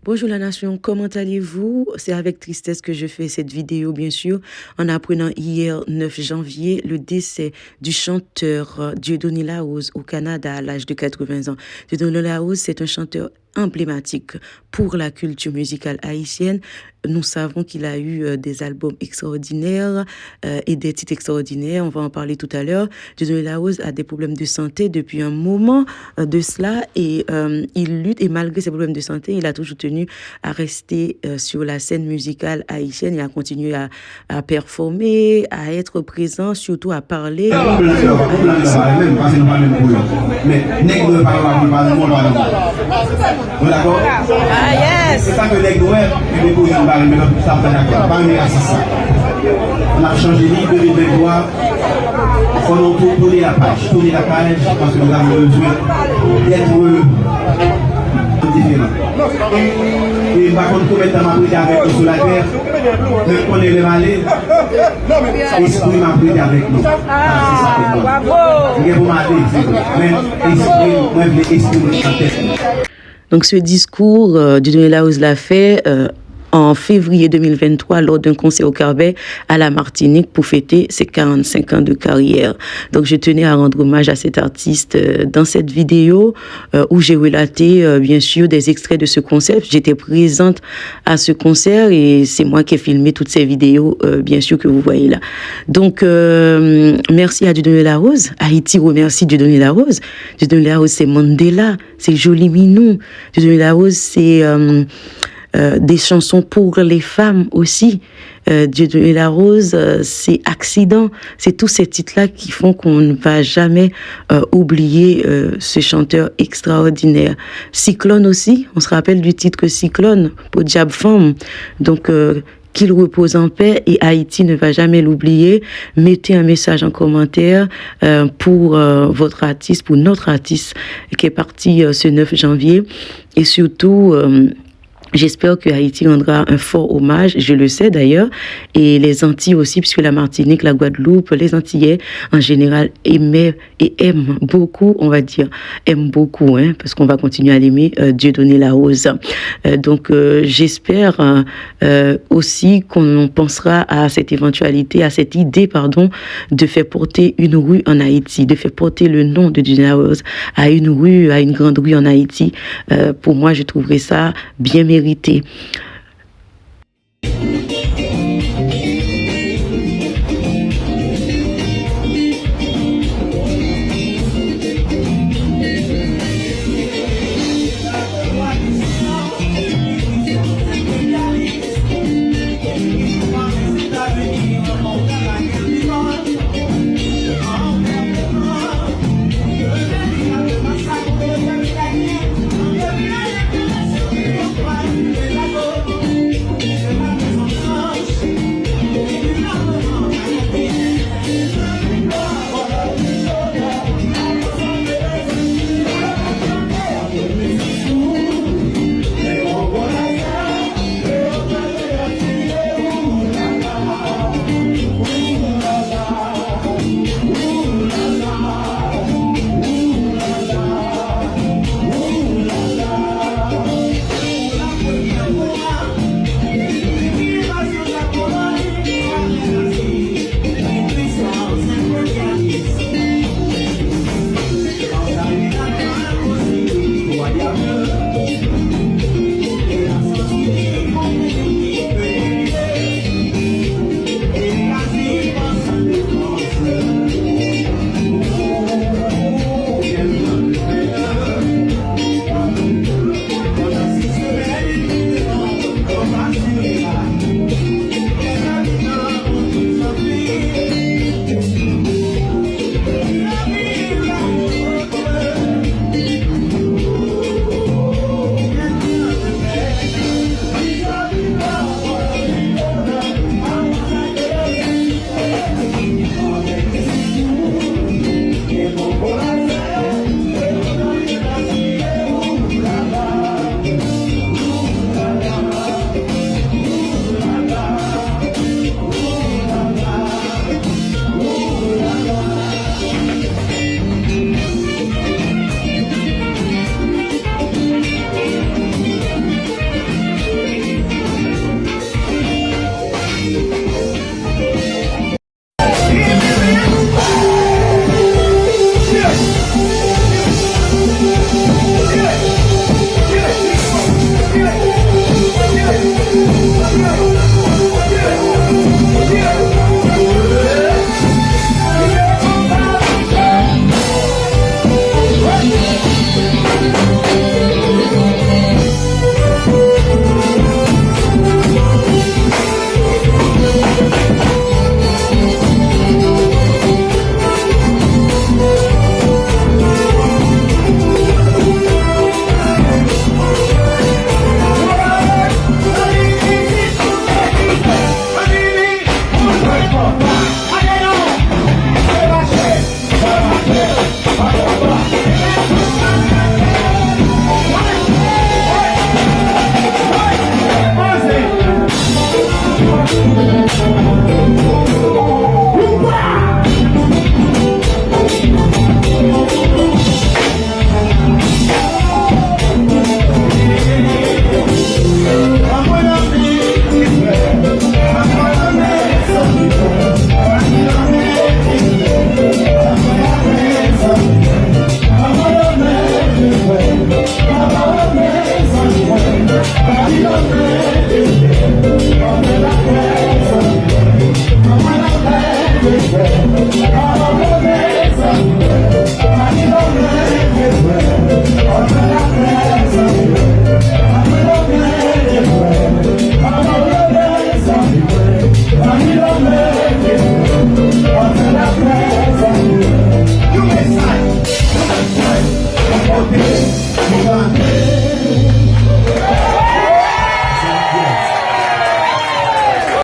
Bonjour la nation, comment allez-vous? C'est avec tristesse que je fais cette vidéo, bien sûr, en apprenant hier, 9 janvier, le décès du chanteur Dieudonné Lahoz au Canada à l'âge de 80 ans. Dieudonné Lahoz, c'est un chanteur emblématique pour la culture musicale haïtienne. Nous savons qu'il a eu des albums extraordinaires et des titres extraordinaires. On va en parler tout à l'heure. Dieudonné Lahoz a des problèmes de santé depuis un moment de cela et il lutte. Et malgré ses problèmes de santé, il a toujours tenu à rester sur la scène musicale haïtienne et à continuer à performer, à être présent, surtout à parler. D'accord? Ah yes! C'est ça que les doués, les bouillons, mais l'autre, ça va d'accord. Pas une assassin. On a changé de 2023. Il faut nous tourner la page. Tourner la page parce que nous avons besoin d'être différents. Et par contre, combien de temps m'a pris avec nous sur la terre, mais on est le malais, l'esprit m'a pris avec nous. Ah, bravo! C'est pour mais l'esprit en tête. Donc ce discours, Dieudonné Lahoz l'a fait en février 2023 lors d'un concert au Carbet à la Martinique pour fêter ses 45 ans de carrière. Donc je tenais à rendre hommage à cet artiste dans cette vidéo où j'ai relaté bien sûr des extraits de ce concert. J'étais présente à ce concert et c'est moi qui ai filmé toutes ces vidéos bien sûr que vous voyez là. Donc merci à Dieudonné Lahoz. Haïti remercie Dieudonné Lahoz. Dieudonné Lahoz c'est Mandela, c'est Joli Minou. Dieudonné Lahoz c'est des chansons pour les femmes aussi. Dieudonné Lahoz, c'est Accident. C'est tous ces titres-là qui font qu'on ne va jamais oublier ce chanteur extraordinaire. Cyclone aussi, on se rappelle du titre Cyclone pour Diable Femme. Donc, qu'il repose en paix et Haïti ne va jamais l'oublier. Mettez un message en commentaire pour votre artiste, pour notre artiste qui est parti ce 9 janvier. Et surtout... j'espère que Haïti rendra un fort hommage, je le sais d'ailleurs, et les Antilles aussi, puisque la Martinique, la Guadeloupe, les Antillais en général aimaient et aiment beaucoup, on va dire, aiment beaucoup, hein, parce qu'on va continuer à l'aimer, Dieudonné Lahoz. Donc j'espère aussi qu'on pensera à cette éventualité, à cette idée, pardon, de faire porter une rue en Haïti, de faire porter le nom de Dieudonné Lahoz à une rue, à une grande rue en Haïti. Pour moi, je trouverais ça bien mérité.